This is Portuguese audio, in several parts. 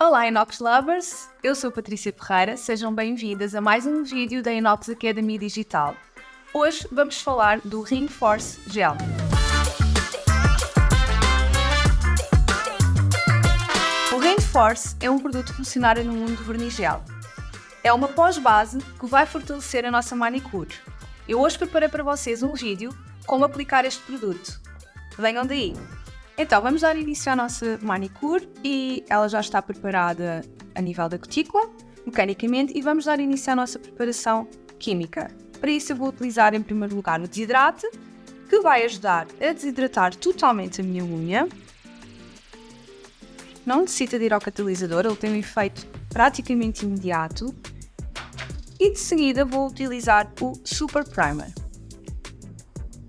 Olá Inox Lovers, eu sou Patrícia Ferreira, sejam bem-vindas a mais um vídeo da Inox Academy Digital. Hoje vamos falar do Reinforce Gel. O Reinforce é um produto revolucionário no mundo do verniz gel. É uma pós-base que vai fortalecer a nossa manicure. Eu hoje preparei para vocês um vídeo como aplicar este produto. Venham daí! Então, vamos dar início à nossa manicure e ela já está preparada a nível da cutícula, mecanicamente, e vamos dar início à nossa preparação química. Para isso eu vou utilizar em primeiro lugar o desidrate, que vai ajudar a desidratar totalmente a minha unha. Não necessita de ir ao catalisador, ele tem um efeito praticamente imediato. E de seguida vou utilizar o Super Primer.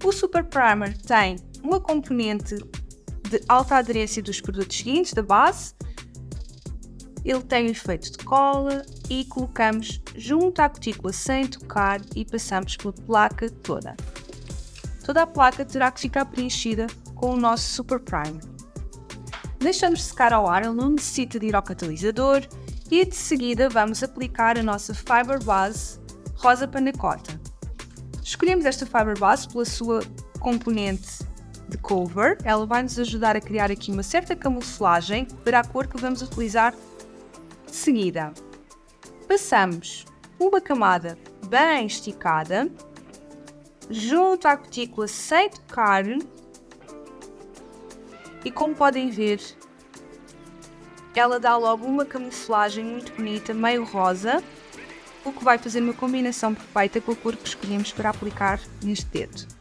O Super Primer tem uma componente de alta aderência dos produtos seguintes, da base. Ele tem o efeito de cola e colocamos junto à cutícula sem tocar e passamos pela placa toda. Toda a placa terá que ficar preenchida com o nosso Super Primer. Deixamos secar ao ar, ele não necessita de ir ao catalisador e de seguida vamos aplicar a nossa Fiber Base Rosa Panna Cotta. Escolhemos esta Fiber Base pela sua componente de cover, ela vai nos ajudar a criar aqui uma certa camuflagem para a cor que vamos utilizar de seguida. Passamos uma camada bem esticada junto à cutícula sem tocar e, como podem ver, ela dá logo uma camuflagem muito bonita, meio rosa, o que vai fazer uma combinação perfeita com a cor que escolhemos para aplicar neste dedo.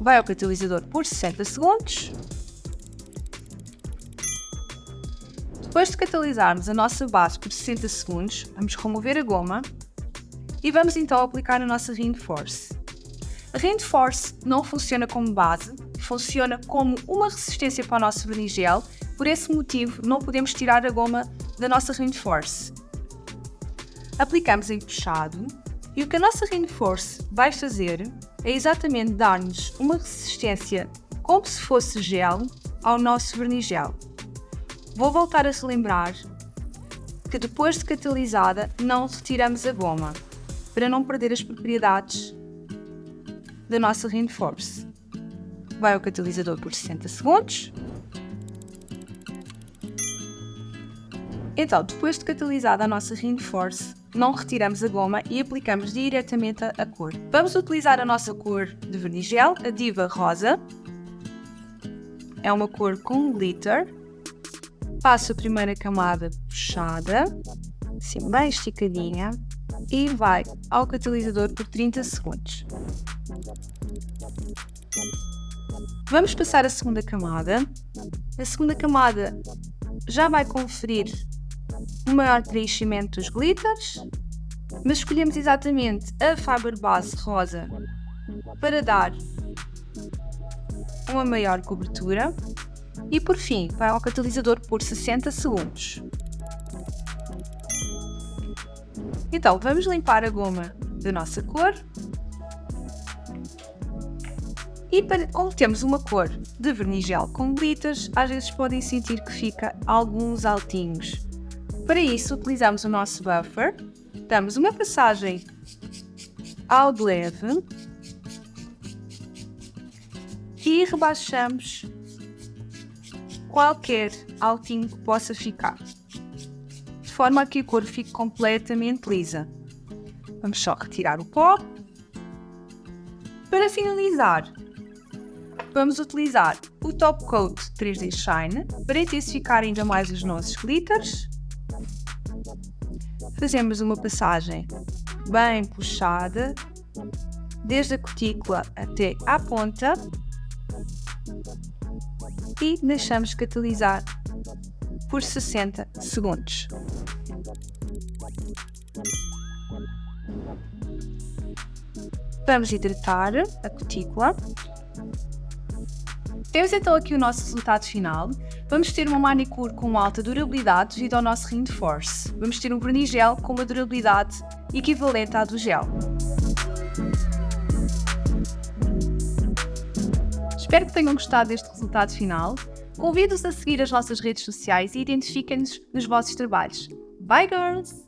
Vai ao catalisador por 60 segundos. Depois de catalisarmos a nossa base por 60 segundos, vamos remover a goma e vamos então aplicar a nossa Reinforce. A Reinforce não funciona como base, funciona como uma resistência para o nosso verniz gel, por esse motivo não podemos tirar a goma da nossa Reinforce. Aplicamos em puxado e o que a nossa Reinforce vai fazer é exatamente dar-nos uma resistência como se fosse gel ao nosso verniz gel. Vou voltar a relembrar que depois de catalisada não retiramos a goma, para não perder as propriedades da nossa Reinforce. Vai ao catalisador por 60 segundos. Então, depois de catalisada a nossa Reinforce, não retiramos a goma e aplicamos diretamente a cor. Vamos utilizar a nossa cor de verniz gel, a Diva Rosa. É uma cor com glitter. Passo a primeira camada puxada, assim bem esticadinha, e vai ao catalisador por 30 segundos. Vamos passar a segunda camada. A segunda camada já vai conferir um maior preenchimento dos glitters, mas escolhemos exatamente a Fiber Base Rosa para dar uma maior cobertura e por fim vai ao catalisador por 60 segundos. Então vamos limpar a goma da nossa cor e como temos uma cor de verniz gel com glitters, às vezes podem sentir que fica alguns altinhos. Para isso, utilizamos o nosso buffer, damos uma passagem ao de leve e rebaixamos qualquer altinho que possa ficar, de forma a que a cor fique completamente lisa. Vamos só retirar o pó. Para finalizar, vamos utilizar o Top Coat 3D Shine para intensificar ainda mais os nossos glitters. Fazemos uma passagem bem puxada, desde a cutícula até à ponta e deixamos catalisar por 60 segundos. Vamos hidratar a cutícula. Temos então aqui o nosso resultado final. Vamos ter uma manicure com alta durabilidade devido ao nosso Reinforce. Vamos ter um verniz gel com uma durabilidade equivalente à do gel. Espero que tenham gostado deste resultado final. Convido-os a seguir as nossas redes sociais e identifiquem-nos nos vossos trabalhos. Bye, girls!